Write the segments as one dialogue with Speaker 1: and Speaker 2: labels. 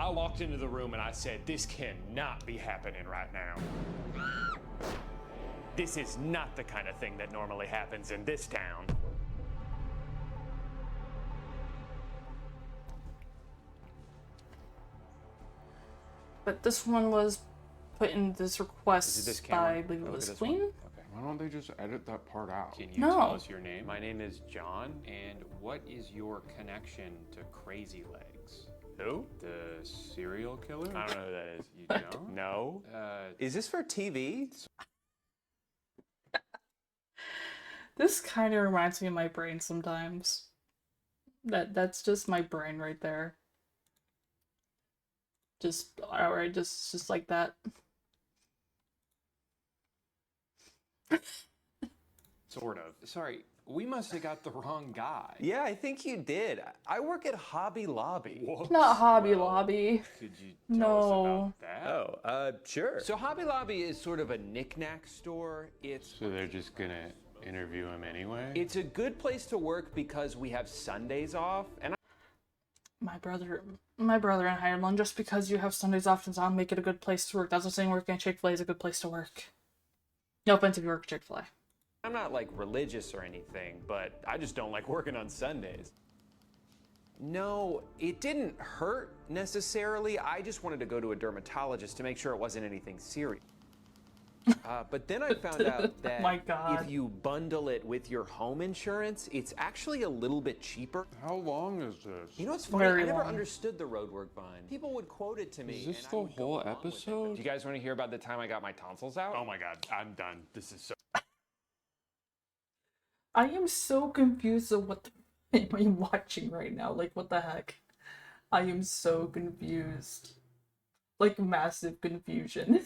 Speaker 1: I walked into the room and I said, this cannot be happening right now. This is not the kind of thing that normally happens in this town.
Speaker 2: But this one was put in this request
Speaker 1: this
Speaker 2: by, I
Speaker 1: camera?
Speaker 2: believe it
Speaker 1: Look at
Speaker 2: was
Speaker 1: this
Speaker 2: Queen.
Speaker 1: one. Okay.
Speaker 3: Why don't they just edit that part out?
Speaker 1: Can you
Speaker 2: No.
Speaker 1: tell us your name? My name is John, and what is your connection to Crazy Legs? Who? The serial killer? I don't know who that is. You don't? No.
Speaker 4: Is this for TV?
Speaker 2: This kind of reminds me of my brain sometimes. That's just my brain right there. Just alright, just like that.
Speaker 1: Sort of. Sorry, we must have got the wrong guy.
Speaker 4: Yeah, I think you did. I work at Hobby Lobby.
Speaker 1: Whoops.
Speaker 2: Not Hobby
Speaker 1: Well,
Speaker 2: Lobby.
Speaker 1: Could you tell us
Speaker 2: No.
Speaker 1: about that?
Speaker 4: Sure.
Speaker 1: So Hobby Lobby is sort of a knick-knack store.
Speaker 3: So they're just gonna interview him anyway?
Speaker 4: It's a good place to work because we have Sundays off, and
Speaker 2: My brother and Ireland, just because you have Sundays off does not make it a good place to work. That's what saying working at Chick-fil-A is a good place to work. No offense if you work at Chick-fil-A.
Speaker 4: I'm not like religious or anything, but I just don't like working on Sundays. No, it didn't hurt necessarily. I just wanted to go to a dermatologist to make sure it wasn't anything serious. But then I found out that
Speaker 2: My God.
Speaker 4: if you bundle it with your home insurance, it's actually a little bit cheaper.
Speaker 3: How long is this?
Speaker 4: You know what's funny?
Speaker 2: Very
Speaker 4: I never
Speaker 2: long.
Speaker 4: understood the roadwork vine. People would quote it to me.
Speaker 3: Is this
Speaker 4: and I
Speaker 3: the
Speaker 4: would go
Speaker 3: whole
Speaker 4: along with it, but
Speaker 3: episode?
Speaker 1: Do you guys want to hear about the time I got my tonsils out? Oh my god, I'm done. This is so...
Speaker 2: I am so confused of what am I watching right now. Like, what the heck? I am so confused. Like, massive confusion.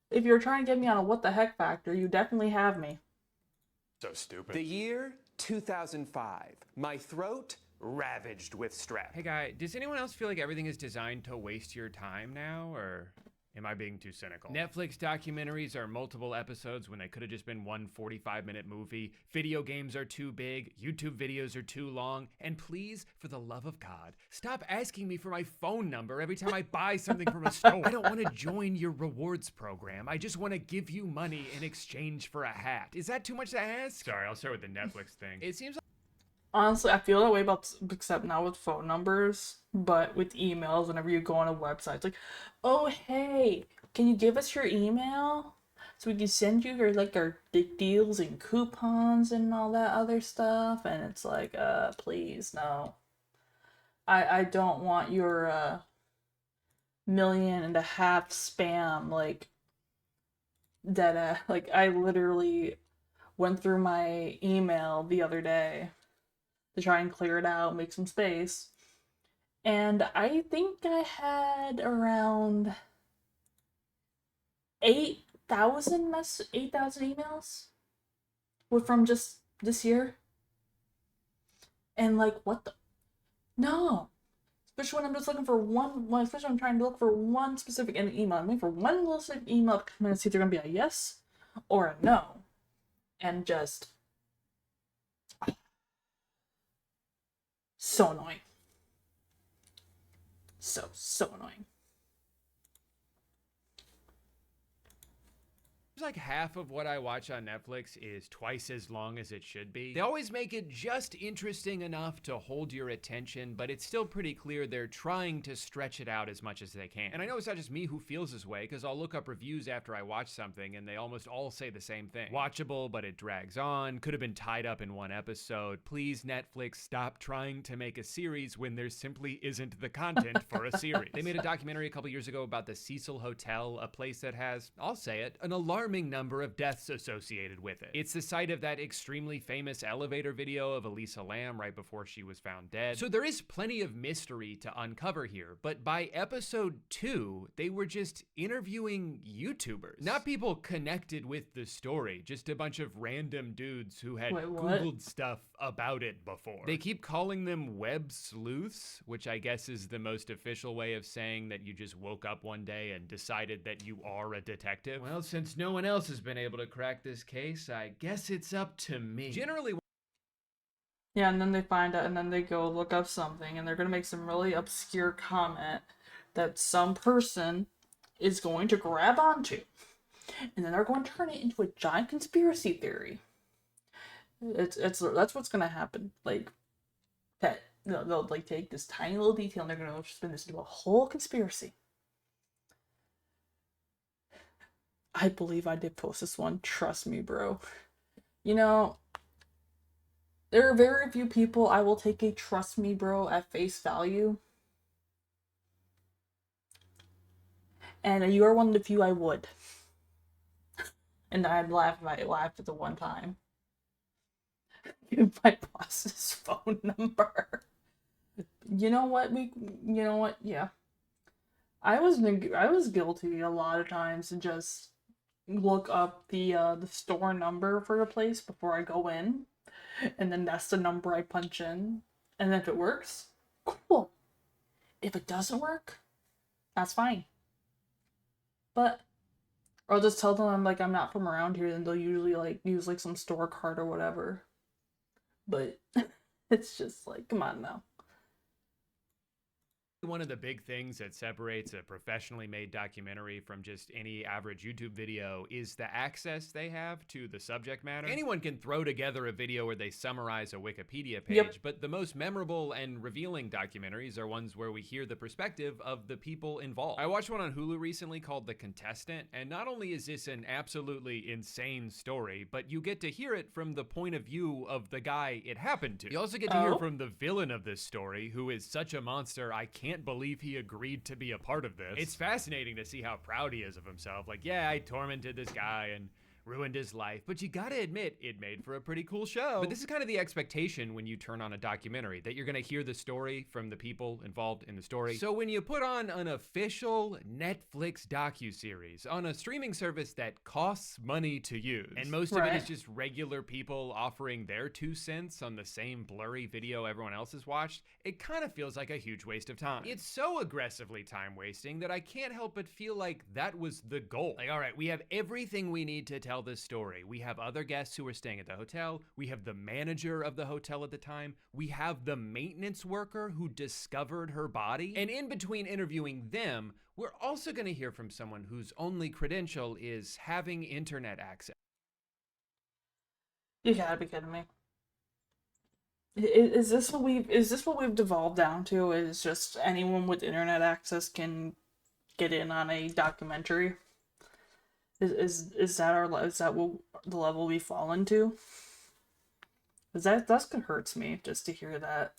Speaker 2: If you're trying to get me on a what the heck factor, you definitely have me.
Speaker 1: so stupid.
Speaker 4: The year 2005. My throat ravaged with strep.
Speaker 5: Hey guy, does anyone else feel like everything is designed to waste your time now, or am I being too cynical? Netflix documentaries are multiple episodes when they could have just been one 45-minute movie. Video games are too big, YouTube videos are too long, and please, for the love of God, stop asking me for my phone number every time I buy something from a store. I don't want to join your rewards program. I just want to give you money in exchange for a hat. Is that too much to ask?
Speaker 1: Sorry, I'll start with the Netflix thing.
Speaker 5: It seems like
Speaker 2: Honestly, I feel that way about, except not with phone numbers, but with emails. Whenever you go on a website, it's like, oh hey, can you give us your email so we can send you your our deals and coupons and all that other stuff? And it's like, please no, I don't want your 1.5 million spam that I literally went through my email the other day to try and clear it out, make some space. And I think I had around 8,000 emails were from just this year. And what the? No. Especially when I'm just looking for especially when I'm trying to look for one specific email. I'm looking for one little specific email to come in and see if they're going to be a yes or a no. And just... so annoying. So annoying.
Speaker 5: like half of what I watch on Netflix is twice as long as it should be. They always make it just interesting enough to hold your attention, but it's still pretty clear they're trying to stretch it out as much as they can. And I know it's not just me who feels this way, because I'll look up reviews after I watch something and they almost all say the same thing. Watchable, but it drags on, could have been tied up in one episode. Please, Netflix, stop trying to make a series when there simply isn't the content for a series. They made a documentary a couple years ago about the Cecil Hotel, a place that has, I'll say it, an alarming number of deaths associated with it. It's the site of that extremely famous elevator video of Elisa Lam right before she was found dead. So there is plenty of mystery to uncover here, but by episode 2, they were just interviewing YouTubers. Not people connected with the story, just a bunch of random dudes who had Googled stuff about it before. They keep calling them web sleuths, which I guess is the most official way of saying that you just woke up one day and decided that you are a detective. Well, since no one else has been able to crack this case, I guess it's up to me. Generally,
Speaker 2: Yeah, and then they find out, and then they go look up something, and they're gonna make some really obscure comment that some person is going to grab onto, and then they're going to turn it into a giant conspiracy theory. It's that's what's gonna happen. Like that, they'll like take this tiny little detail, and they're gonna spin this into a whole conspiracy. I believe I did post this one. Trust me, bro. You know, there are very few people I will take a trust me, bro, at face value. And you are one of the few I would. And I'd laugh if I laughed at the one time. Give my boss's phone number. You know what? You know what? Yeah. I was guilty a lot of times to just look up the store number for the place before I go in, and then that's the number I punch in, and if it works, cool. If it doesn't work, that's fine. But or I'll just tell them I'm not from around here, then they'll usually like use like some store card or whatever. But it's just like, come on now.
Speaker 5: One of the big things that separates a professionally made documentary from just any average YouTube video is the access they have to the subject matter. Anyone can throw together a video where they summarize a Wikipedia page,
Speaker 2: Yep.
Speaker 5: but the most memorable and revealing documentaries are ones where we hear the perspective of the people involved. I watched one on Hulu recently called The Contestant, and not only is this an absolutely insane story, but you get to hear it from the point of view of the guy it happened to. You also get to hear from the villain of this story, who is such a monster I can't believe he agreed to be a part of this. It's fascinating to see how proud he is of himself. Like, yeah, I tormented this guy and ruined his life, but you gotta admit, it made for a pretty cool show. But this is kind of the expectation when you turn on a documentary, that you're gonna hear the story from the people involved in the story. So when you put on an official Netflix docuseries on a streaming service that costs money to use, and most of it is just regular people offering their 2 cents on the same blurry video everyone else has watched, it kind of feels like a huge waste of time. It's so aggressively time wasting that I can't help but feel like that was the goal. Like, all right, we have everything we need to tell this story. We have other guests who are staying at the hotel. We have the manager of the hotel at the time. We have the maintenance worker who discovered her body. And in between interviewing them, we're also going to hear from someone whose only credential is having internet access.
Speaker 2: You gotta be kidding me. Is this what we've devolved down to? Is just anyone with internet access can get in on a documentary? Is that what the level we fall into? Is that's what hurts me just to hear that.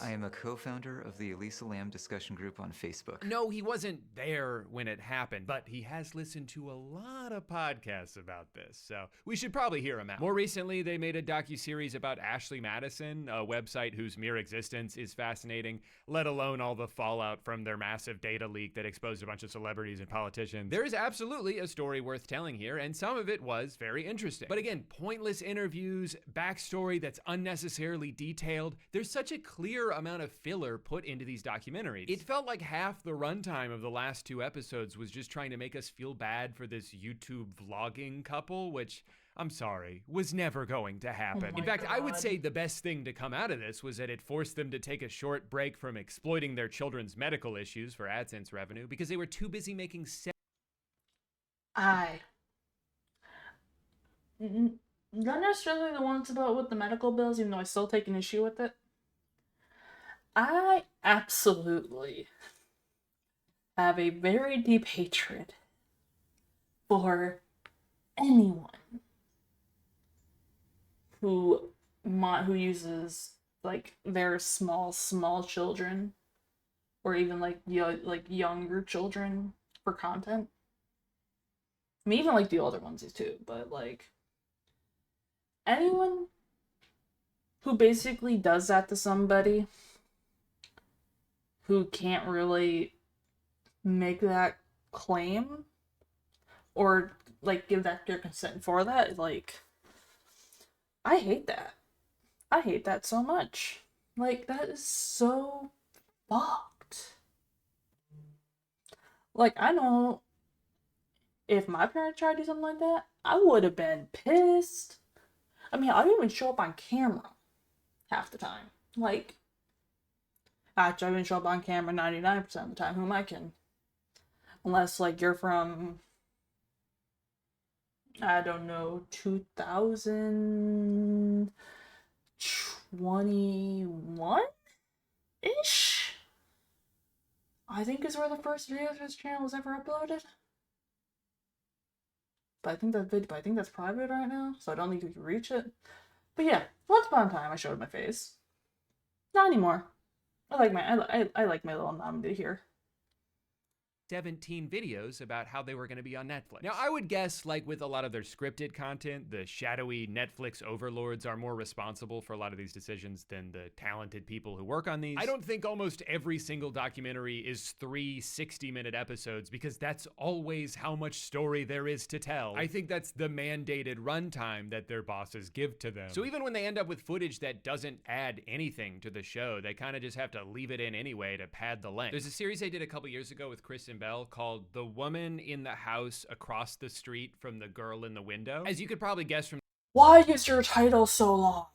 Speaker 6: I am a co-founder of the Elisa Lam discussion group on Facebook.
Speaker 5: No, he wasn't there when it happened, but he has listened to a lot of podcasts about this, so we should probably hear him out. More recently, they made a docuseries about Ashley Madison, a website whose mere existence is fascinating, let alone all the fallout from their massive data leak that exposed a bunch of celebrities and politicians. There is absolutely a story worth telling here, and some of it was very interesting. But again, pointless interviews, backstory that's unnecessarily detailed. There's such a clear amount of filler put into these documentaries. It felt like half the runtime of the last 2 episodes was just trying to make us feel bad for this YouTube vlogging couple, which, I'm sorry, was never going to happen. In fact, I would say the best thing to come out of this was that it forced them to take a short break from exploiting their children's medical issues for AdSense revenue because they were too busy making
Speaker 2: Not necessarily the ones about with the medical bills, even though I still take an issue with it. I absolutely have a very deep hatred for anyone who uses like their small children or even like younger children for content. I mean, even like the older ones too, but like anyone who basically does that to somebody who can't really make that claim or like give that their consent for that, like, I hate that. I hate that so much. Like, that is so fucked. Like, I know if my parents tried to do something like that, I would have been pissed. I mean, I didn't even show up on camera half the time. Like, actually, I even show up on camera 99% of the time. Who am I kidding? Unless, like, you're from, I don't know, 2021-ish? I think is where the first video of this channel was ever uploaded. But I think that's private right now, so I don't think you can reach it. But yeah, once upon a time I showed my face. Not anymore. I like my little anonymity here.
Speaker 5: 17 videos about how they were going to be on Netflix. Now, I would guess, like with a lot of their scripted content, the shadowy Netflix overlords are more responsible for a lot of these decisions than the talented people who work on these. I don't think almost every single documentary is 3 60-minute episodes, because that's always how much story there is to tell. I think that's the mandated runtime that their bosses give to them. So even when they end up with footage that doesn't add anything to the show, they kind of just have to leave it in anyway to pad the length. There's a series they did a couple years ago with Chris and Bell called The Woman in the House Across the Street from the Girl in the Window. As you could probably guess from
Speaker 2: Why is your title so long?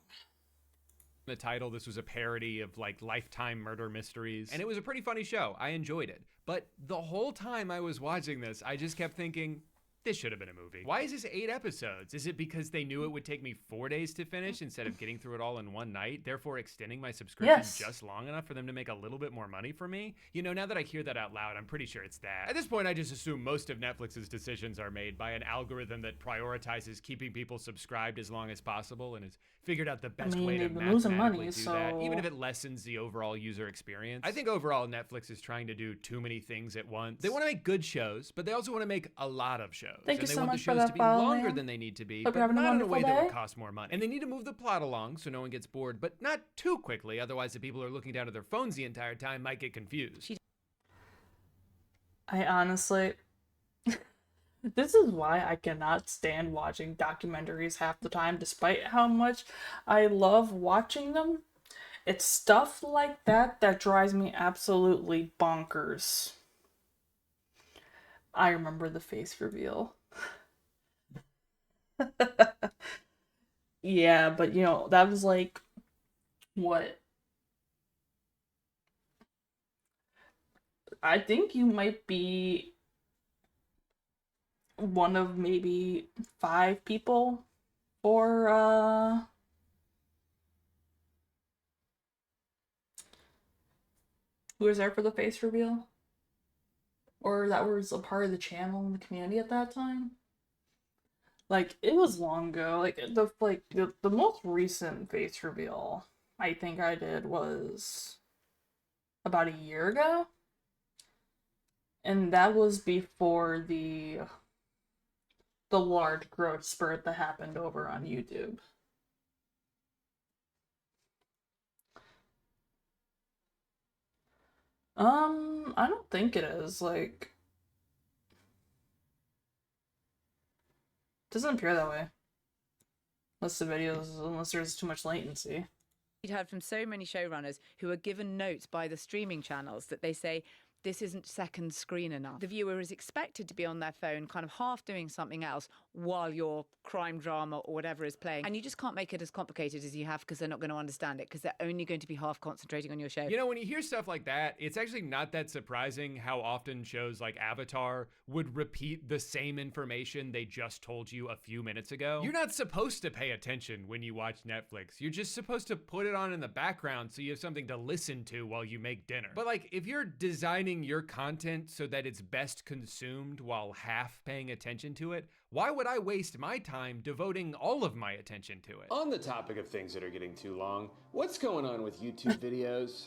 Speaker 5: the title, this was a parody of like Lifetime murder mysteries, and it was a pretty funny show. I enjoyed it. But the whole time I was watching this, I just kept thinking, this should have been a movie. Why is this 8 episodes? Is it because they knew it would take me 4 days to finish instead of getting through it all in one night, therefore extending my subscription just long enough for them to make a little bit more money for me? You know, now that I hear that out loud, I'm pretty sure it's that. At this point, I just assume most of Netflix's decisions are made by an algorithm that prioritizes keeping people subscribed as long as possible and has figured out the best way to mathematically do that, even if it lessens the overall user experience. I think overall Netflix is trying to do too many things at once. They want to make good shows, but they also want to make a lot of shows.
Speaker 2: Thank you so much for
Speaker 5: And they want the shows to
Speaker 2: that
Speaker 5: be
Speaker 2: follow,
Speaker 5: longer
Speaker 2: man.
Speaker 5: than they need to be,
Speaker 2: Hope
Speaker 5: but
Speaker 2: you're having a
Speaker 5: not in a way
Speaker 2: wonderful
Speaker 5: that would
Speaker 2: day.
Speaker 5: cost more money. And they need to move the plot along so no one gets bored, but not too quickly, otherwise the people who are looking down at their phones the entire time might get confused.
Speaker 2: I honestly... This is why I cannot stand watching documentaries half the time, despite how much I love watching them. It's stuff like that that drives me absolutely bonkers. I remember the face reveal. Yeah, but you know, that was like, what? I think you might be one of maybe 5 people or who was there for the face reveal, or that was a part of the channel and the community at that time. Like, it was long ago. Like the most recent face reveal I think I did was about a year ago, and that was before the large growth spurt that happened over on YouTube. I don't think it is. Like, doesn't appear that way. Unless there's too much latency.
Speaker 7: We'd heard from so many showrunners who are given notes by the streaming channels that they say, this isn't second screen enough. The viewer is expected to be on their phone, kind of half doing something else while your crime drama or whatever is playing. And you just can't make it as complicated as you have, because they're not going to understand it, because they're only going to be half concentrating on your show.
Speaker 5: You know, when you hear stuff like that, it's actually not that surprising how often shows like Avatar would repeat the same information they just told you a few minutes ago. You're not supposed to pay attention when you watch Netflix. You're just supposed to put it on in the background so you have something to listen to while you make dinner. But like, if you're designing your content so that it's best consumed while half paying attention to it, why would I waste my time devoting all of my attention to it?
Speaker 4: On the topic of things that are getting too long, what's going on with YouTube videos?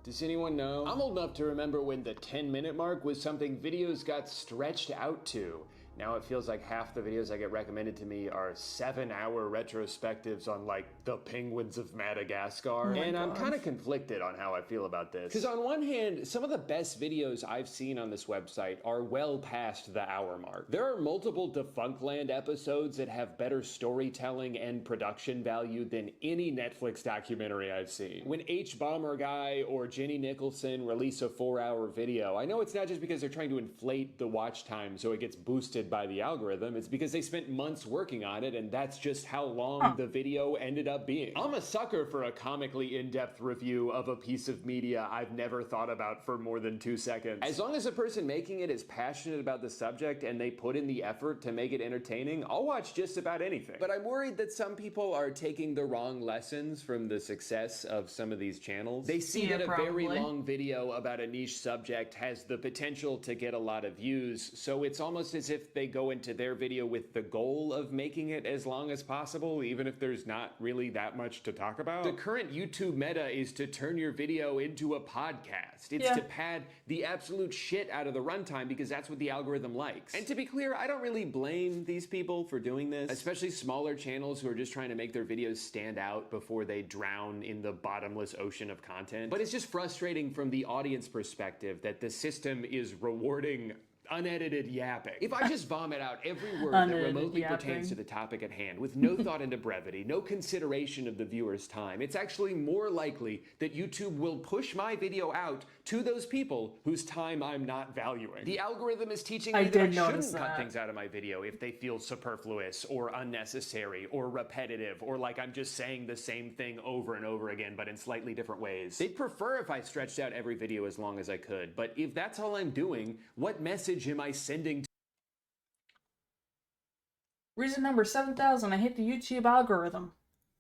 Speaker 4: Does anyone know? I'm old enough to remember when the 10-minute mark was something videos got stretched out to. Now it feels like half the videos I get recommended to me are 7-hour retrospectives on like the penguins of Madagascar. And I'm kind of conflicted on how I feel about this. Because on one hand, some of the best videos I've seen on this website are well past the hour mark. There are multiple Defunctland episodes that have better storytelling and production value than any Netflix documentary I've seen. When H Bomber Guy or Jenny Nicholson release a 4-hour video, I know it's not just because they're trying to inflate the watch time so it gets boosted suggested by the algorithm. It's because they spent months working on it, and that's just how long the video ended up being. I'm a sucker for a comically in-depth review of a piece of media I've never thought about for more than 2 seconds. As long as the person making it is passionate about the subject and they put in the effort to make it entertaining, I'll watch just about anything. But I'm worried that some people are taking the wrong lessons from the success of some of these channels. They see that a very long video about a niche subject has the potential to get a lot of views, so it's almost as if they go into their video with the goal of making it as long as possible, even if there's not really that much to talk about. The current YouTube meta is to turn your video into a podcast. It's to pad the absolute shit out of the runtime because that's what the algorithm likes. And to be clear, I don't really blame these people for doing this, especially smaller channels who are just trying to make their videos stand out before they drown in the bottomless ocean of content. But it's just frustrating from the audience perspective that the system is rewarding unedited yapping. If I just vomit out every word that remotely pertains to the topic at hand with no thought into brevity, no consideration of the viewer's time, it's actually more likely that YouTube will push my video out to those people whose time I'm not valuing. The algorithm is teaching me that I shouldn't cut things out of my video if they feel superfluous or unnecessary or repetitive or like I'm just saying the same thing over and over again but in slightly different ways. They'd prefer if I stretched out every video as long as I could, but if that's all I'm doing, what message am I sending
Speaker 2: Reason number 7,000, I hate the YouTube algorithm.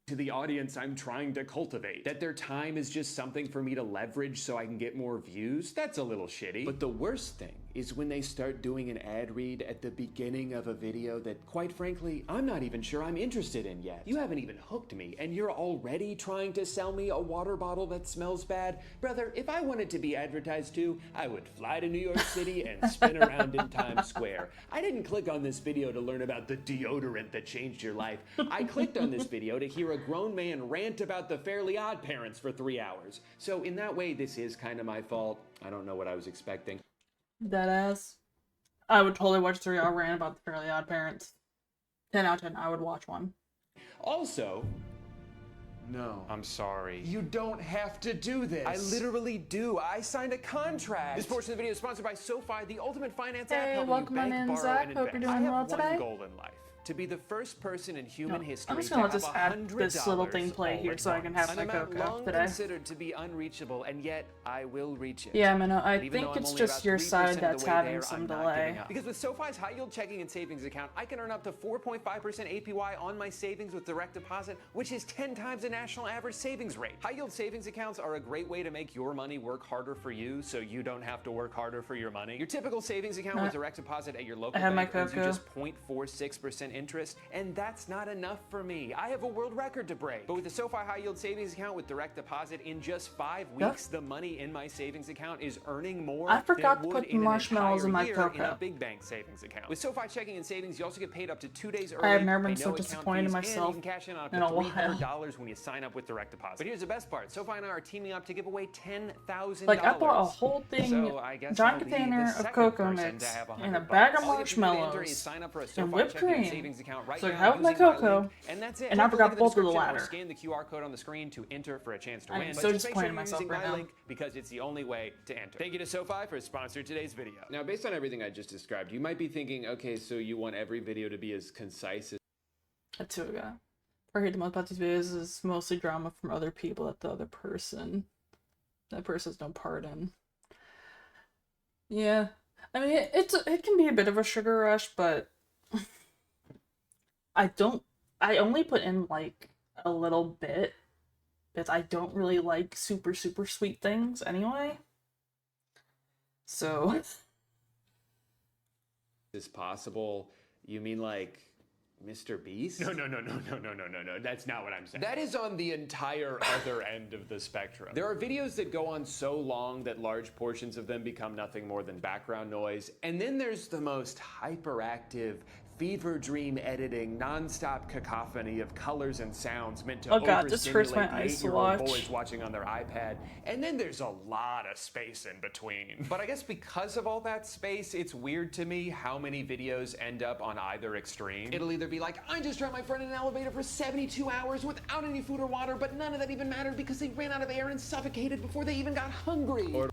Speaker 4: to the audience I'm trying to cultivate? That their time is just something for me to leverage so I can get more views? That's a little shitty. But the worst thing is when they start doing an ad read at the beginning of a video that, quite frankly, I'm not even sure I'm interested in yet. You haven't even hooked me, and you're already trying to sell me a water bottle that smells bad? Brother, if I wanted to be advertised to, I would fly to New York City and spin around in Times Square. I didn't click on this video to learn about the deodorant that changed your life. I clicked on this video to hear a grown man rant about the Fairly Odd Parents for 3 hours. So in that way, this is kind of my fault. I don't know what I was expecting.
Speaker 2: Deadass. I would totally watch a 3-hour rant about the Fairly Odd Parents. 10 out of 10, I would watch one.
Speaker 4: Also,
Speaker 3: No.
Speaker 1: I'm sorry.
Speaker 4: you don't have to do this. I literally do. I signed a contract. This portion of the video is sponsored by SoFi, the ultimate finance app helping you
Speaker 2: welcome on
Speaker 4: bank,
Speaker 2: in,
Speaker 4: borrow,
Speaker 2: Zach.
Speaker 4: and
Speaker 2: Hope
Speaker 4: invest.
Speaker 2: you're
Speaker 4: I
Speaker 2: doing
Speaker 4: have
Speaker 2: well
Speaker 4: one
Speaker 2: today.
Speaker 4: goal in life. To be the first person in human history
Speaker 2: I'm just gonna let
Speaker 4: to
Speaker 2: this
Speaker 4: have
Speaker 2: add this little thing play here so I can have
Speaker 4: an
Speaker 2: my
Speaker 4: amount
Speaker 2: cocoa
Speaker 4: long
Speaker 2: today.
Speaker 4: considered to be unreachable, and yet I will reach it.
Speaker 2: Yeah, Minnow, I
Speaker 4: And even though
Speaker 2: think
Speaker 4: I'm
Speaker 2: it's
Speaker 4: only
Speaker 2: just
Speaker 4: about
Speaker 2: your
Speaker 4: 3%
Speaker 2: side
Speaker 4: of the
Speaker 2: that's
Speaker 4: way
Speaker 2: having
Speaker 4: there,
Speaker 2: some
Speaker 4: I'm not
Speaker 2: delay.
Speaker 4: giving up. Because with SoFi's high yield checking and savings account, I can earn up to 4.5% APY on my savings with direct deposit, which is 10 times the national average savings rate. High yield savings accounts are a great way to make your money work harder for you so you don't have to work harder for your money. Your typical savings account with direct deposit at your local
Speaker 2: had my
Speaker 4: bank earns you
Speaker 2: cocoa.
Speaker 4: just 0.46% interest, and that's not enough for me. I have a world record to break. But with the SoFi high yield savings account with direct deposit, in just 5 weeks, the money in my savings account is earning more
Speaker 2: I forgot
Speaker 4: than
Speaker 2: to
Speaker 4: it would
Speaker 2: put
Speaker 4: in an
Speaker 2: marshmallows in my
Speaker 4: entire year in a
Speaker 2: cocoa.
Speaker 4: big bank savings account. With SoFi checking and savings, you also get paid up to 2 days early.
Speaker 2: I have never been
Speaker 4: pay
Speaker 2: so
Speaker 4: no account
Speaker 2: disappointed in
Speaker 4: fees,
Speaker 2: myself
Speaker 4: and you can cash in on up
Speaker 2: in
Speaker 4: to
Speaker 2: a while.
Speaker 4: $300 when you sign up with direct deposit. But here's the best part. SoFi and I are teaming up to give away $10,000.
Speaker 2: Like, I bought a whole thing,
Speaker 4: So I guess
Speaker 2: giant
Speaker 4: I'll be the
Speaker 2: container of
Speaker 4: second
Speaker 2: cocoa
Speaker 4: person
Speaker 2: mix,
Speaker 4: to have
Speaker 2: and a
Speaker 4: $100.
Speaker 2: bag of
Speaker 4: All you have to do to enter
Speaker 2: marshmallows,
Speaker 4: is sign up for a
Speaker 2: and
Speaker 4: SoFi
Speaker 2: whipped
Speaker 4: checking and
Speaker 2: cream.
Speaker 4: savings account right
Speaker 2: So I
Speaker 4: now
Speaker 2: have my
Speaker 4: using my
Speaker 2: cocoa,
Speaker 4: link, and that's it.
Speaker 2: and I
Speaker 4: Take a
Speaker 2: forgot
Speaker 4: look at
Speaker 2: both of the
Speaker 4: description or
Speaker 2: latter.
Speaker 4: Scan the QR code on the screen to enter for a chance to
Speaker 2: I'm
Speaker 4: win.
Speaker 2: so
Speaker 4: But just make sure
Speaker 2: disappointed in
Speaker 4: you're
Speaker 2: myself
Speaker 4: using
Speaker 2: right
Speaker 4: my
Speaker 2: now.
Speaker 4: link because it's the only way to enter. Thank you to SoFi for sponsoring today's video. Now, based on everything I just described, you might be thinking, okay, so you want every video to be as concise as
Speaker 2: That's who I got. What I hate the most about these videos is mostly drama from other people that that person has no part in. Yeah, I mean it can be a bit of a sugar rush, but I only put in like a little bit because I don't really like super sweet things anyway. So
Speaker 4: is possible. You mean like Mr. Beast? No. That's not what I'm saying. That is on the entire other end of the spectrum. There are videos that go on so long that large portions of them become nothing more than background noise. And then there's the most hyperactive, fever dream editing, non-stop cacophony of colors and sounds meant to
Speaker 2: Oh God, this hurts my
Speaker 4: overstimulate the
Speaker 2: eyes to
Speaker 4: 8-year-old
Speaker 2: watch.
Speaker 4: boys watching on their iPad. And then there's a lot of space in between. But I guess because of all that space, it's weird to me how many videos end up on either extreme. It'll either be like, I just trapped my friend in an elevator for 72 hours without any food or water, but none of that even mattered because they ran out of air and suffocated before they even got hungry. Or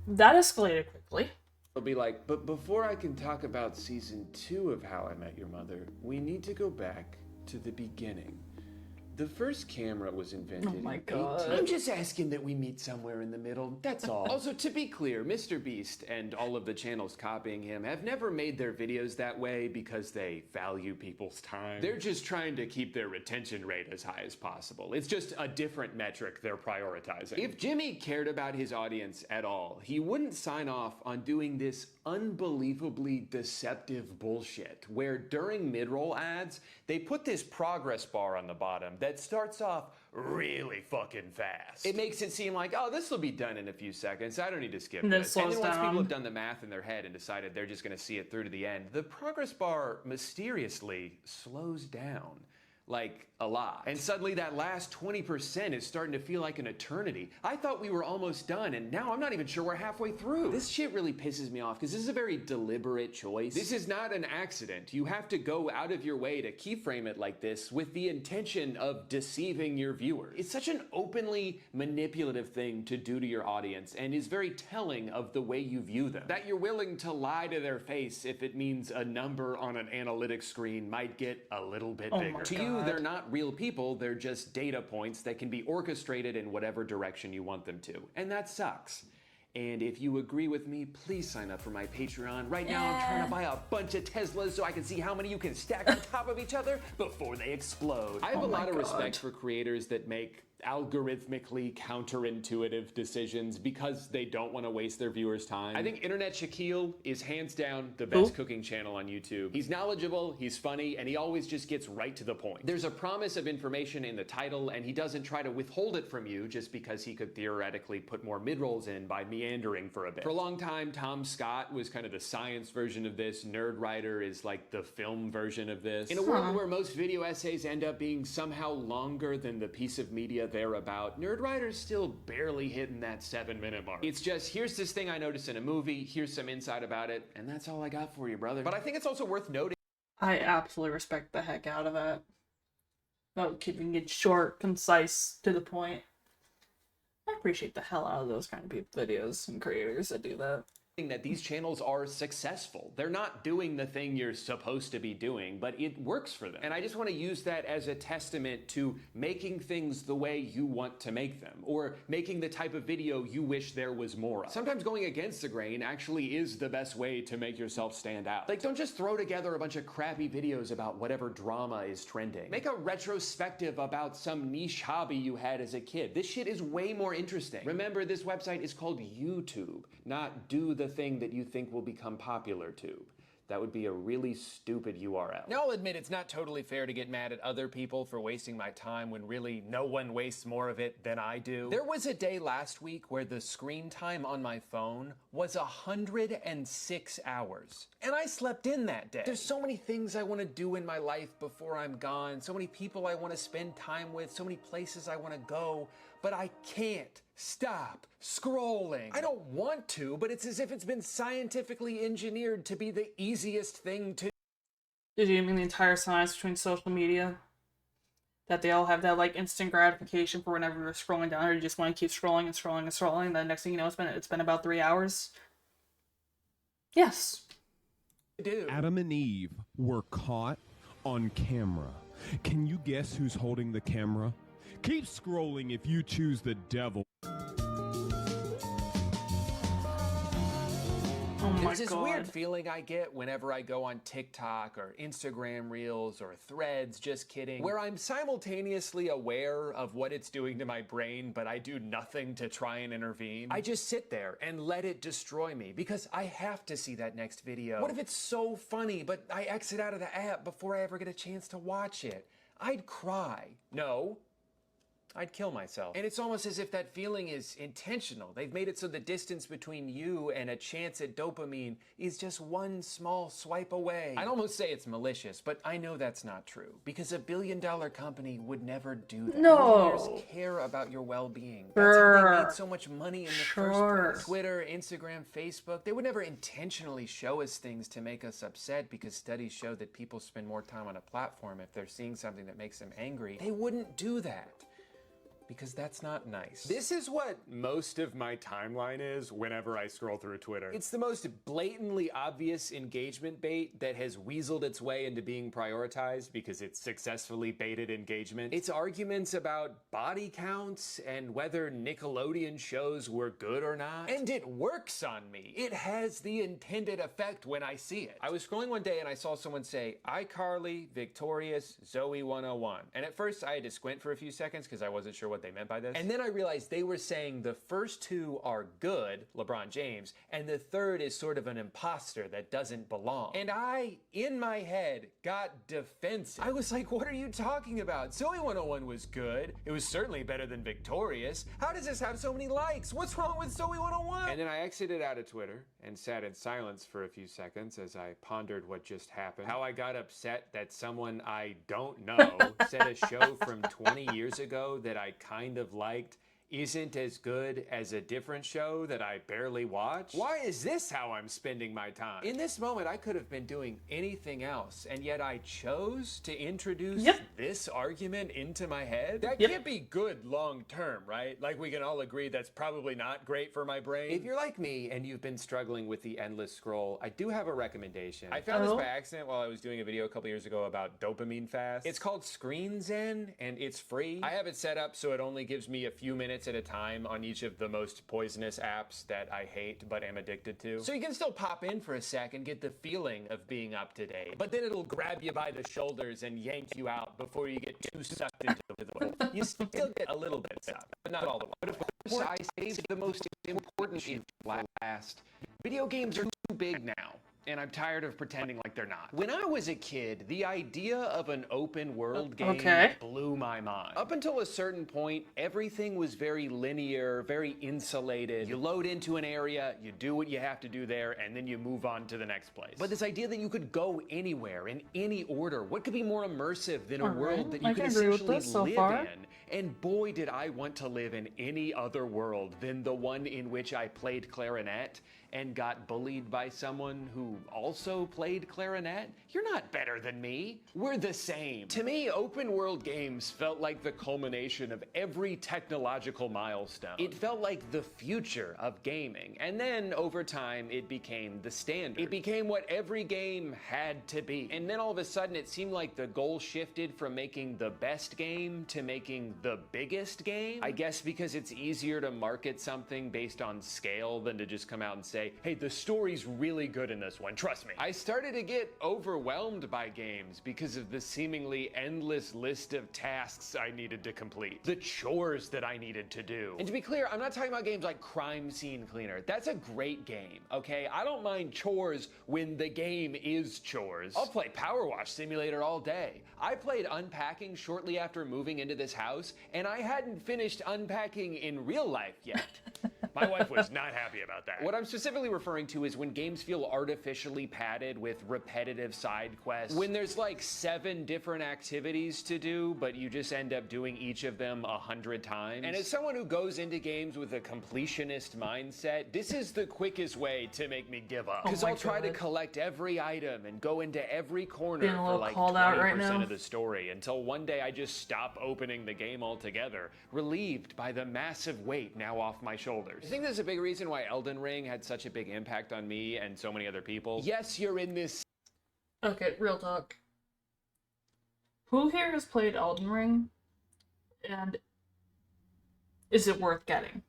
Speaker 2: that escalated quickly.
Speaker 3: They'll be like, but before I can talk about season 2 of How I Met Your Mother, we need to go back to the beginning. The first camera was invented
Speaker 2: Oh my
Speaker 3: in
Speaker 2: God.
Speaker 3: 18... I'm just asking that we meet somewhere in the middle, that's all. Also, to be clear, Mr. Beast and all of the channels copying him have never made their videos that way because they value people's time. They're just trying to keep their retention rate as high as possible. It's just a different metric they're prioritizing. If Jimmy cared about his audience at all, he wouldn't sign off on doing this unbelievably deceptive bullshit where during mid-roll ads, they put this progress bar on the bottom that starts off really fucking fast. It makes it seem like, oh, this will be done in a few seconds. I don't need to skip
Speaker 2: And then it
Speaker 3: this. And
Speaker 2: slows
Speaker 3: then once people
Speaker 2: down.
Speaker 3: have done the math in their head and decided they're just gonna see it through to the end, the progress bar mysteriously slows down. Like, a lot. And suddenly that last 20% is starting to feel like an eternity. I thought we were almost done, and now I'm not even sure we're halfway through. This shit really pisses me off, because this is a very deliberate choice. This is not an accident. You have to go out of your way to keyframe it like this with the intention of deceiving your viewers. It's such an openly manipulative thing to do to your audience, and is very telling of the way you view them. That you're willing to lie to their face if it means a number on an analytics screen might get a little bit
Speaker 2: Oh
Speaker 3: bigger.
Speaker 2: my
Speaker 3: To you,
Speaker 2: God.
Speaker 3: they're not real people, they're just data points that can be orchestrated in whatever direction you want them to. And that sucks. And if you agree with me, please sign up for my Patreon. Right now, I'm trying to buy a bunch of Teslas so I can see how many you can stack on top of each other before they explode. I have a lot of respect for creators that make algorithmically counterintuitive decisions because they don't want to waste their viewers' time. I think Internet Shaquille is hands down the best cooking channel on YouTube. He's knowledgeable, he's funny, and he always just gets right to the point. There's a promise of information in the title, and he doesn't try to withhold it from you just because he could theoretically put more mid-rolls in by meandering for a bit. For a long time, Tom Scott was kind of the science version of this. Nerd Writer is like the film version of this. In a world where most video essays end up being somehow longer than the piece of media they're about, Nerd Writer's still barely hitting that 7-minute mark. It's just, here's this thing I noticed in a movie, here's some insight about it, and that's all I got for you, brother. But I think it's also worth noting
Speaker 2: I absolutely respect the heck out of that. About keeping it short, concise, to the point. I appreciate the hell out of those kind of videos and creators that do that.
Speaker 3: that these channels are successful. They're not doing the thing you're supposed to be doing, but it works for them. And I just want to use that as a testament to making things the way you want to make them, or making the type of video you wish there was more of. Sometimes going against the grain actually is the best way to make yourself stand out. Like, don't just throw together a bunch of crappy videos about whatever drama is trending. Make a retrospective about some niche hobby you had as a kid. This shit is way more interesting. Remember, this website is called YouTube, not do the thing that you think will become popular tube. That would be a really stupid URL. Now, I'll admit it's not totally fair to get mad at other people for wasting my time when really no one wastes more of it than I do. There was a day last week where the screen time on my phone was 106 hours. And I slept in that day. There's so many things I want to do in my life before I'm gone, so many people I want to spend time with, so many places I want to go, but I can't stop scrolling. I don't want to, but it's as if it's been scientifically engineered to be the easiest thing to.
Speaker 2: Did you mean the entire science between social media? That they all have that like instant gratification for whenever you're scrolling down, or you just want to keep scrolling and scrolling and scrolling. And the next thing you know, it's been about 3 hours. Yes.
Speaker 3: do.
Speaker 8: Adam and Eve were caught on camera. Can you guess who's holding the camera? Keep scrolling if you choose the devil.
Speaker 2: Oh my
Speaker 3: There's this
Speaker 2: God.
Speaker 3: weird feeling I get whenever I go on TikTok or Instagram Reels or Threads, just kidding, where I'm simultaneously aware of what it's doing to my brain, but I do nothing to try and intervene. I just sit there and let it destroy me because I have to see that next video. What if it's so funny, but I exit out of the app before I ever get a chance to watch it? I'd cry. No. I'd kill myself. And it's almost as if that feeling is intentional. They've made it so the distance between you and a chance at dopamine is just one small swipe away. I'd almost say it's malicious, but I know that's not true because a billion-dollar company would never do that.
Speaker 2: No.
Speaker 3: Billionaires care about your well-being. That's how they
Speaker 2: Sure.
Speaker 3: made so much money in the
Speaker 2: Sure.
Speaker 3: first place. Twitter, Instagram, Facebook, they would never intentionally show us things to make us upset because studies show that people spend more time on a platform if they're seeing something that makes them angry. They wouldn't do that.
Speaker 4: because that's not nice.
Speaker 3: This is what most of my timeline is whenever I scroll through Twitter.
Speaker 4: It's the most blatantly obvious engagement bait that has weaseled its way into being prioritized because it's successfully baited engagement. It's arguments about body counts and whether Nickelodeon shows were good or not. And it works on me. It has the intended effect when I see it. I was scrolling one day and I saw someone say, iCarly, Victorious, Zoe 101. And at first I had to squint for a few seconds because I wasn't sure what they meant by this. And then I realized they were saying the first two are good, LeBron James, and the third is sort of an imposter that doesn't belong. And I, in my head, got defensive. I was like, what are you talking about? Zoe 101 was good. It was certainly better than Victorious. How does this have so many likes? What's wrong with Zoe 101?
Speaker 1: And then I exited out of Twitter and sat in silence for a few seconds as I pondered what just happened. How I got upset that someone I don't know said a show from 20 years ago that I kind of liked isn't as good as a different show that I barely watch. Why is this how I'm spending my time? In this moment, I could have been doing anything else, and yet I chose to introduce this argument into my head? That can't be good long term, right? Like, we can all agree that's probably not great for my brain. If you're like me and you've been struggling with the endless scroll, I do have a recommendation. I found this by accident while I was doing a video a couple years ago about dopamine fast. It's called Screen Zen, and it's free. I have it set up so it only gives me a few minutes at a time on each of the most poisonous apps that I hate but am addicted to. So you can still pop in for a sec and get the feeling of being up to date, but then it'll grab you by the shoulders and yank you out before you get too sucked into it. You still get a little bit sucked, but not all the way. But of course, I saved the most important issue last. Video games are too big now, and I'm tired of pretending like they're not. When I was a kid, the idea of an open world game blew my mind. Up until a certain point, everything was very linear, very insulated. You load into an area, you do what you have to do there, and then you move on to the next place. But this idea that you could go anywhere in any order, what could be more immersive than a world that you could essentially live in? And boy, did I want to live in any other world than the one in which I played clarinet and got bullied by someone who also played clarinet. You're not better than me. We're the same. To me, open world games felt like the culmination of every technological milestone. It felt like the future of gaming. And then over time, it became the standard. It became what every game had to be. And then all of a sudden, it seemed like the goal shifted from making the best game to making the biggest game. I guess because it's easier to market something based on scale than to just come out and say, hey, the story's really good in this one, trust me. I started to get overwhelmed by games because of the seemingly endless list of tasks I needed to complete, the chores that I needed to do. And to be clear, I'm not talking about games like Crime Scene Cleaner. That's a great game, okay? I don't mind chores when the game is chores. I'll play Power Wash Simulator all day. I played Unpacking shortly after moving into this house, and I hadn't finished unpacking in real life yet. My wife was not happy about that. What I'm specifically referring to is when games feel artificially padded with repetitive side quests. When there's like 7 different activities to do, but you just end up doing each of them 100 times. And as someone who goes into games with a completionist mindset, this is the quickest way to make me give up. Because I'll try to collect every item and go into every corner for like 20% of the story until one day I just stop opening the game altogether, relieved by the massive weight now off my shoulders. I think there's a big reason why Elden Ring had such a big impact on me and so many other people. Yes, you're in this.
Speaker 2: Okay, real talk. Who here has played Elden Ring? And is it worth getting?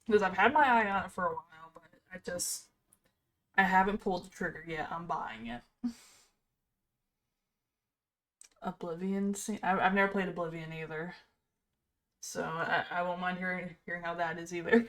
Speaker 2: Because I've had my eye on it for a while, but I haven't pulled the trigger yet. I'm buying it. Oblivion? I've never played Oblivion either. So I won't mind hearing how that is either.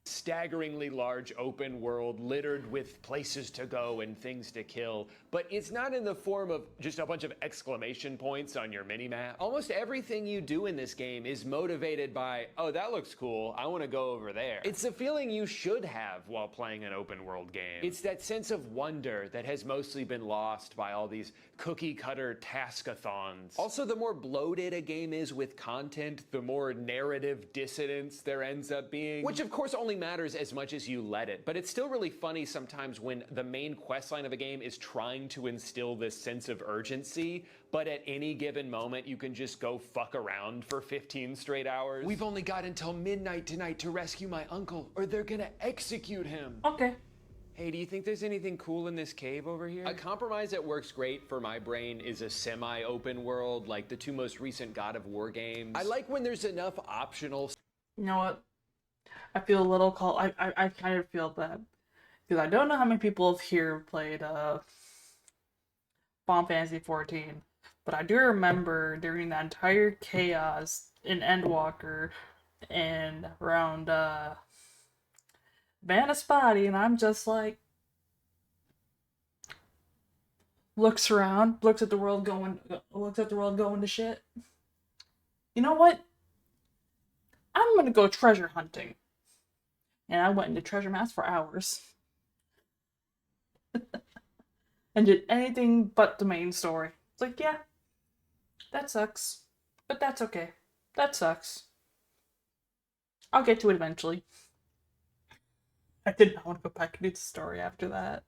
Speaker 3: Staggeringly large open world littered with places to go and things to kill, but it's not in the form of just a bunch of exclamation points on your mini-map. Almost everything you do in this game is motivated by, oh, that looks cool, I want to go over there. It's the feeling you should have while playing an open world game. It's that sense of wonder that has mostly been lost by all these cookie-cutter taskathons. Also, the more bloated a game is with content, the more narrative dissonance there ends up being, which of course only matters matters as much as you let it, but it's still really funny sometimes when the main quest line of a game is trying to instill this sense of urgency, but at any given moment you can just go fuck around for 15 straight hours. We've only got until midnight tonight to rescue my uncle, or they're gonna execute him.
Speaker 2: Okay.
Speaker 1: Hey, do you think there's anything cool in this cave over here?
Speaker 3: A compromise that works great for my brain is a semi-open world, like the two most recent God of War games. I like when there's enough optional.
Speaker 2: You know what? I feel a little call. I kind of feel that because I don't know how many people here played Final Fantasy 14, but I do remember during that entire chaos in Endwalker and around Vanaspati, and I'm just like, looks around, looks at the world going to shit. You know what? I'm gonna go treasure hunting. And I went into treasure maps for hours. And did anything but the main story. It's like, yeah, that sucks. But that's okay. That sucks. I'll get to it eventually. I did not want to go back and do the story after that.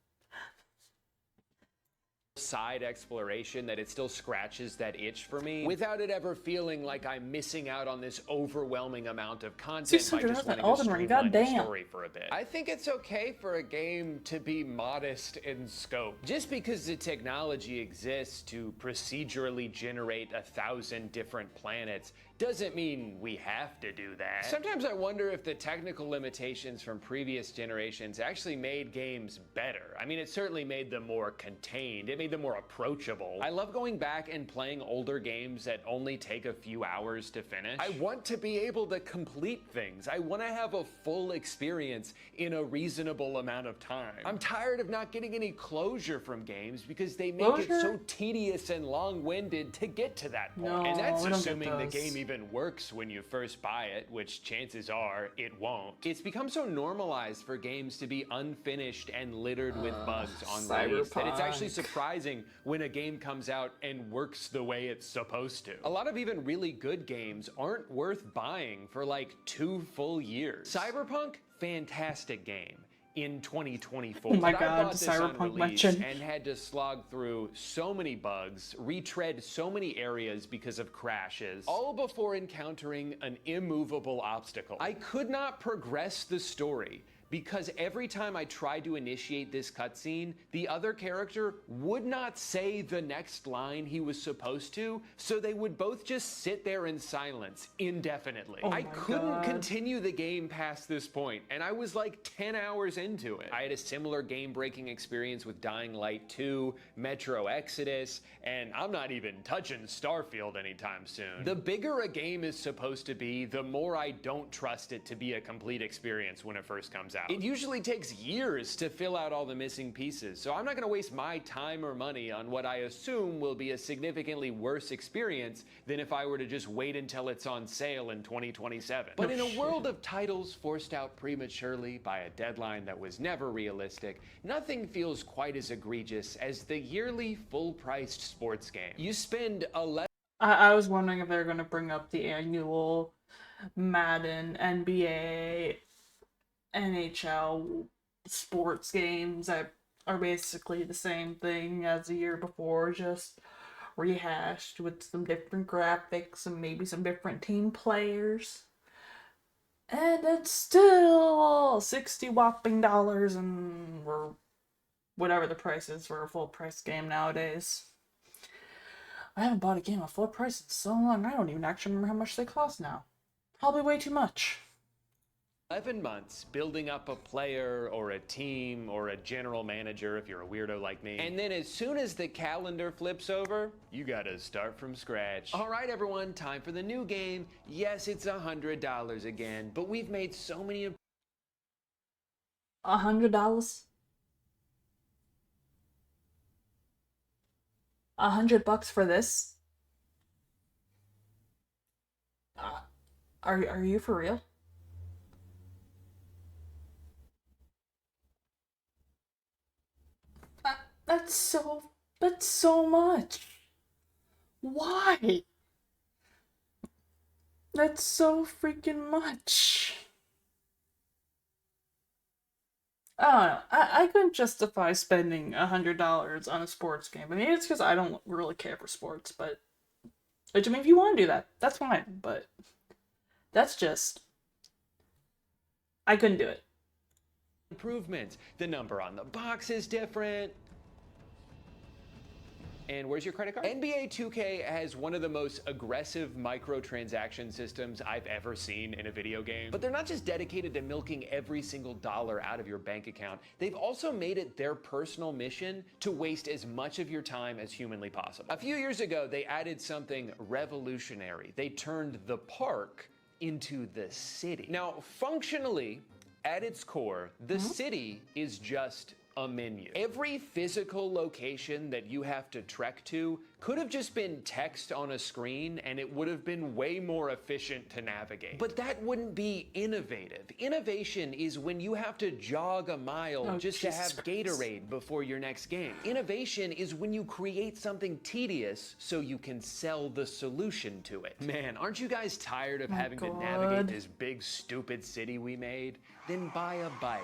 Speaker 3: Side exploration that it still scratches that itch for me without it ever feeling like I'm missing out on this overwhelming amount of content by just wanting to
Speaker 2: Elden Ring,
Speaker 3: streamline the
Speaker 2: goddamn.
Speaker 3: story for a bit. I think it's okay for a game to be modest in scope. Just because the technology exists to procedurally generate 1,000 different planets doesn't mean we have to do that. Sometimes I wonder if the technical limitations from previous generations actually made games better. I mean, it certainly made them more contained. It made them more approachable. I love going back and playing older games that only take a few hours to finish. I want to be able to complete things. I want to have a full experience in a reasonable amount of time. I'm tired of not getting any closure from games because they make it so tedious and long-winded to get to that point.
Speaker 2: No,
Speaker 3: and that's
Speaker 2: we don't get
Speaker 3: assuming the
Speaker 2: those.
Speaker 3: game even works when you first buy it, which chances are it won't. It's become so normalized for games to be unfinished and littered with bugs on release that it's actually surprising when a game comes out and works the way it's supposed to. A lot of even really good games aren't worth buying for like 2 full years. Cyberpunk, fantastic game in 2024.
Speaker 2: Oh my
Speaker 3: But I
Speaker 2: God,
Speaker 3: bought
Speaker 2: the
Speaker 3: this on
Speaker 2: Cyberpunk
Speaker 3: release
Speaker 2: mention.
Speaker 3: and had to slog through so many bugs, retread so many areas because of crashes, all before encountering an immovable obstacle. I could not progress the story because every time I tried to initiate this cutscene, the other character would not say the next line he was supposed to, so they would both just sit there in silence indefinitely.
Speaker 2: Oh
Speaker 3: I
Speaker 2: my
Speaker 3: couldn't
Speaker 2: God.
Speaker 3: continue the game past this point, and I was like 10 hours into it. I had a similar game-breaking experience with Dying Light 2, Metro Exodus, and I'm not even touching Starfield anytime soon. The bigger a game is supposed to be, the more I don't trust it to be a complete experience when it first comes out. It usually takes years to fill out all the missing pieces, so I'm not going to waste my time or money on what I assume will be a significantly worse experience than if I were to just wait until it's on sale in 2027. But in a world of titles forced out prematurely by a deadline that was never realistic, nothing feels quite as egregious as the yearly full-priced sports game. You spend 11
Speaker 2: I was wondering if they're going to bring up the annual Madden, NBA, NHL sports games that are basically the same thing as the year before, just rehashed with some different graphics and maybe some different team players. And it's still $60 whopping and or whatever the price is for a full price game nowadays. I haven't bought a game at full price in so long, I don't even actually remember how much they cost now. Probably way too much.
Speaker 3: 11 months building up a player or a team or a general manager if you're a weirdo like me. And then as soon as the calendar flips over, you gotta start from scratch. All right, everyone, time for the new game. Yes, it's $100 again, but we've made so many
Speaker 2: $100? $100 for this? Are you for real? That's so much. Why? That's so freaking much. I don't know. I couldn't justify spending $100 on a sports game. I mean, it's because I don't really care for sports, but which, I mean, if you want to do that, that's fine. But that's just, I couldn't do it.
Speaker 3: Improvements. The number on the box is different. And where's your credit card? NBA 2K has one of the most aggressive microtransaction systems I've ever seen in a video game. But they're not just dedicated to milking every single dollar out of your bank account. They've also made it their personal mission to waste as much of your time as humanly possible. A few years ago, they added something revolutionary. They turned the park into the city. Now, functionally, at its core, the city is just a menu. Every physical location that you have to trek to could have just been text on a screen and it would have been way more efficient to navigate. But that wouldn't be innovative. Innovation is when you have to jog a mile just to have Gatorade before your next game. Innovation is when you create something tedious so you can sell the solution to it. Man, aren't you guys tired of having to navigate this big stupid city we made? Then buy a bike.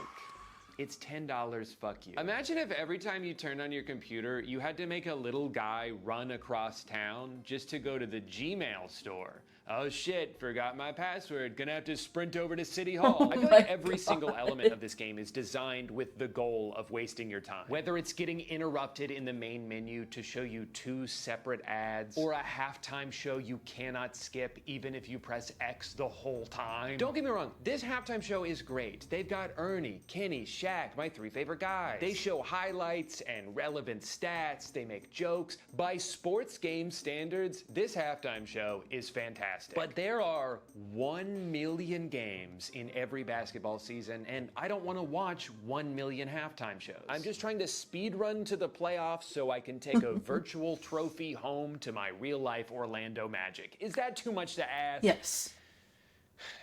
Speaker 3: It's $10, fuck you. Imagine if every time you turned on your computer, you had to make a little guy run across town just to go to the Gmail store. Oh shit, forgot my password, gonna have to sprint over to City Hall. I feel like every single element of this game is designed with the goal of wasting your time. Whether it's getting interrupted in the main menu to show you 2 separate ads, or a halftime show you cannot skip even if you press X the whole time. Don't get me wrong, this halftime show is great. They've got Ernie, Kenny, Shaq, my 3 favorite guys. They show highlights and relevant stats, they make jokes. By sports game standards, this halftime show is fantastic. But there are 1 million games in every basketball season, and I don't want to watch 1 million halftime shows. I'm just trying to speed run to the playoffs so I can take a virtual trophy home to my real life Orlando Magic. Is that too much to ask?
Speaker 2: Yes.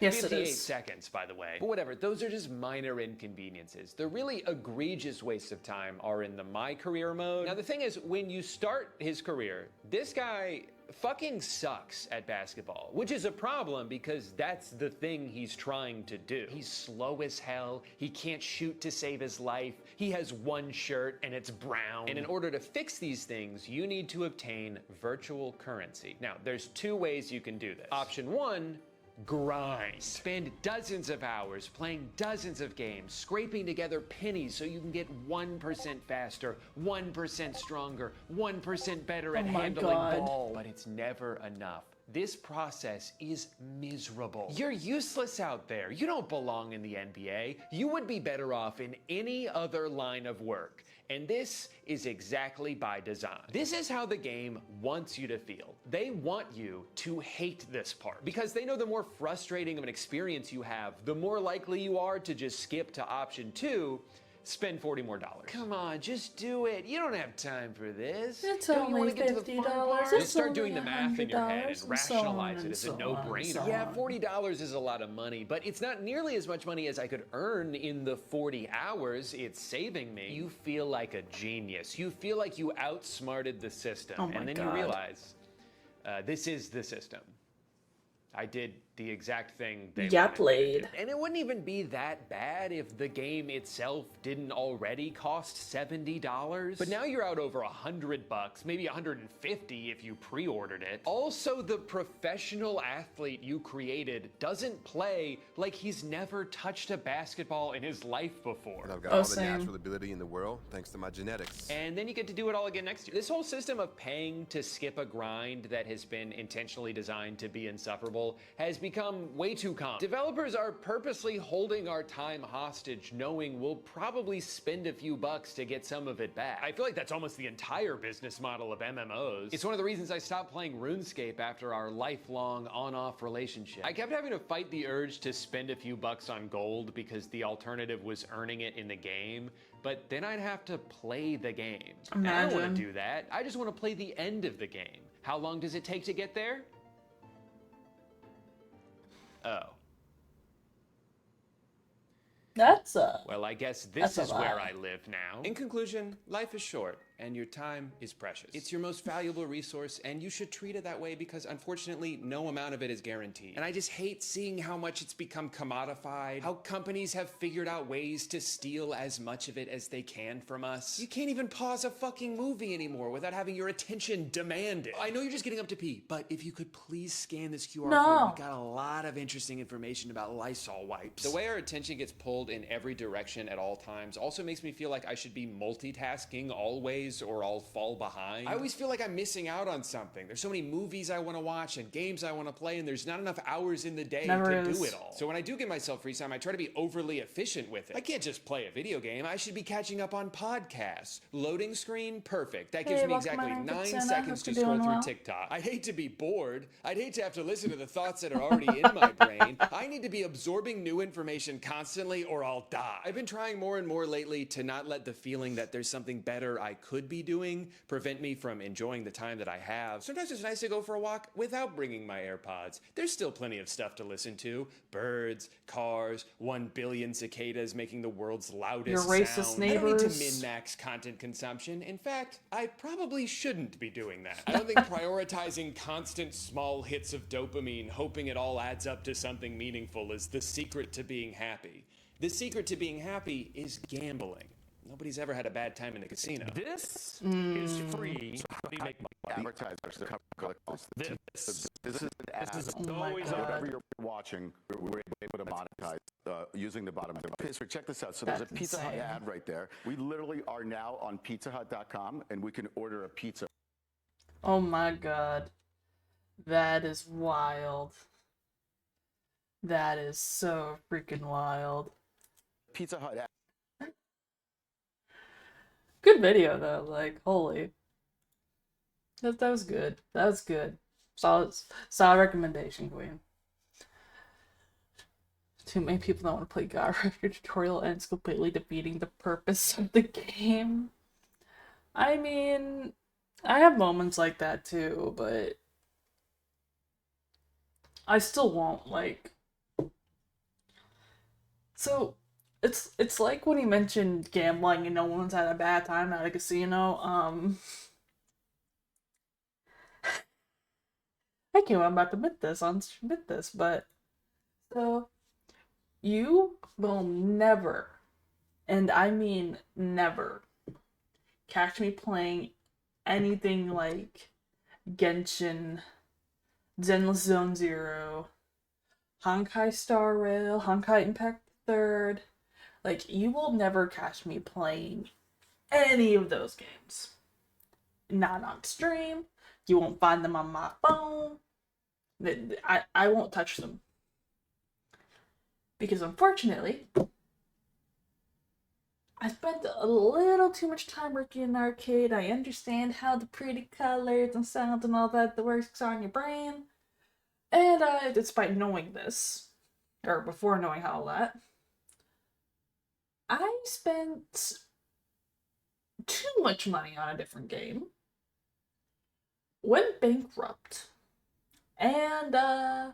Speaker 2: Yes, it
Speaker 3: 58
Speaker 2: is.
Speaker 3: seconds, by the way. But whatever, those are just minor inconveniences. The really egregious wastes of time are in the My Career mode. Now, the thing is, when you start his career, this guy fucking sucks at basketball, which is a problem because that's the thing he's trying to do. He's slow as hell. He can't shoot to save his life. He has 1 shirt and it's brown. And in order to fix these things, you need to obtain virtual currency. Now, there's 2 ways you can do this. Option 1, grind. Spend dozens of hours playing dozens of games, scraping together pennies so you can get 1% faster, 1% stronger, 1% better at handling ball. But it's never enough. This process is miserable. You're useless out there. You don't belong in the NBA. You would be better off in any other line of work. And this is exactly by design. This is how the game wants you to feel. They want you to hate this part because they know the more frustrating of an experience you have, the more likely you are to just skip to option 2, spend $40 more. Come on, just do it. You don't have time for this.
Speaker 2: It's
Speaker 3: Don't you
Speaker 2: only
Speaker 3: wanna get to the fun part?
Speaker 2: $50.
Speaker 3: You
Speaker 2: It's
Speaker 3: start
Speaker 2: only
Speaker 3: doing the math in your head and
Speaker 2: $100 and so on
Speaker 3: rationalize it
Speaker 2: and
Speaker 3: as a
Speaker 2: so on and
Speaker 3: no-brainer.
Speaker 2: so
Speaker 3: Yeah,
Speaker 2: on.
Speaker 3: $40 is a lot of money, but it's not nearly as much money as I could earn in the 40 hours it's saving me. You feel like a genius. You feel like you outsmarted the system.
Speaker 2: Oh my
Speaker 3: and then
Speaker 2: God.
Speaker 3: you realize this is the system. I did the exact thing they wanted me to do. And it wouldn't even be that bad if the game itself didn't already cost $70. But now you're out over $100, maybe $150 if you pre-ordered it. Also, the professional athlete you created doesn't play like he's never touched a basketball in his life before.
Speaker 9: And I've got all the natural ability in the world thanks to my genetics.
Speaker 3: And then you get to do it all again next year. This whole system of paying to skip a grind that has been intentionally designed to be insufferable has become way too common. Developers are purposely holding our time hostage, knowing we'll probably spend a few bucks to get some of it back. I feel like that's almost the entire business model of MMOs. It's one of the reasons I stopped playing RuneScape after our lifelong on-off relationship. I kept having to fight the urge to spend a few bucks on gold because the alternative was earning it in the game, but then I'd have to play the game. And I don't want to do that. I just want to play the end of the game. How long does it take to get there? Oh.
Speaker 2: That's
Speaker 3: Well, I guess this is
Speaker 2: a
Speaker 3: where
Speaker 2: lie.
Speaker 3: I live now.
Speaker 4: In conclusion, life is short.
Speaker 3: and your time is precious. It's your most valuable resource, and you should treat it that way because unfortunately, no amount of it is guaranteed. And I just hate seeing how much it's become commodified, how companies have figured out ways to steal as much of it as they can from us. You can't even pause a fucking movie anymore without having your attention demanded. I know you're just getting up to pee, but if you could please scan this QR code, we got a lot of interesting information about Lysol wipes. The way our attention gets pulled in every direction at all times also makes me feel like I should be multitasking always or I'll fall behind. I always feel like I'm missing out on something. There's so many movies I want to watch and games I want to play, and there's not enough hours in the day to do it all. So when I do give myself free time, I try to be overly efficient with it. I can't just play a video game. I should be catching up on podcasts. Loading screen, perfect. That gives me exactly 9 seconds to scroll through TikTok. I hate to be bored. I'd hate to have to listen to the thoughts that are already in my brain. I need to be absorbing new information constantly or I'll die. I've been trying more and more lately to not let the feeling that there's something better I could be doing prevent me from enjoying the time that I have. Sometimes it's nice to go for a walk without bringing my AirPods. There's still plenty of stuff to listen to. Birds, cars, 1 billion cicadas making the world's loudest
Speaker 2: Your racist
Speaker 3: sound.
Speaker 2: neighbors.
Speaker 3: I don't need to min-max content consumption. In fact, I probably shouldn't be doing that. I don't think prioritizing constant small hits of dopamine, hoping it all adds up to something meaningful, is the secret to being happy. The secret to being happy is gambling. Nobody's ever had a bad time in the casino.
Speaker 10: This is free. So how do you make money?
Speaker 11: Advertisers to cover
Speaker 10: This
Speaker 11: is an ad.
Speaker 10: is
Speaker 2: Oh my
Speaker 10: always
Speaker 2: God.
Speaker 11: Whatever you're watching, we're able to monetize using the bottom. Okay, so check this out. So there's a
Speaker 2: That's
Speaker 11: Pizza Hut
Speaker 2: insane.
Speaker 11: ad right there. We literally are now on pizzahut.com, and we can order a pizza.
Speaker 2: Oh my God. That is wild. That is so freaking wild.
Speaker 11: Pizza Hut ad.
Speaker 2: Good video though, like holy. That was good. That was good. Solid recommendation, Queen. Too many people don't want to play God Rifter tutorial and it's completely defeating the purpose of the game. I mean, I have moments like that too, but I still won't like. So it's like when he mentioned gambling and no one's had a bad time at a casino. I can't I'm about to admit this, but so you will never, and I mean never, catch me playing anything like Genshin, Zenless Zone Zero, Honkai Star Rail, Honkai Impact 3rd. Like, you will never catch me playing any of those games. Not on stream. You won't find them on my phone. I won't touch them. Because unfortunately, I spent a little too much time working in an arcade. I understand how the pretty colors and sounds and all that works on your brain. And despite knowing this, or before knowing all that, I spent too much money on a different game, went bankrupt, and I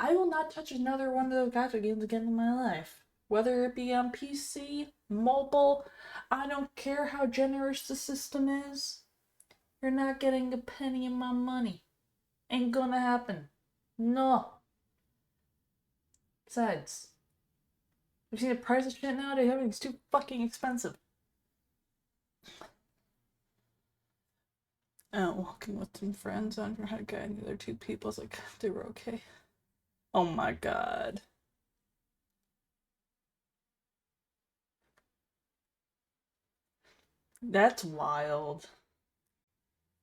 Speaker 2: will not touch another one of those gacha games again in my life. Whether it be on PC, mobile, I don't care how generous the system is. You're not getting a penny of my money. Ain't gonna happen. No. Besides, you see the price of shit nowadays? Everything's too fucking expensive. Walking with some friends, I never had a guy and the other two people. I was like, they were okay. Oh my God. That's wild.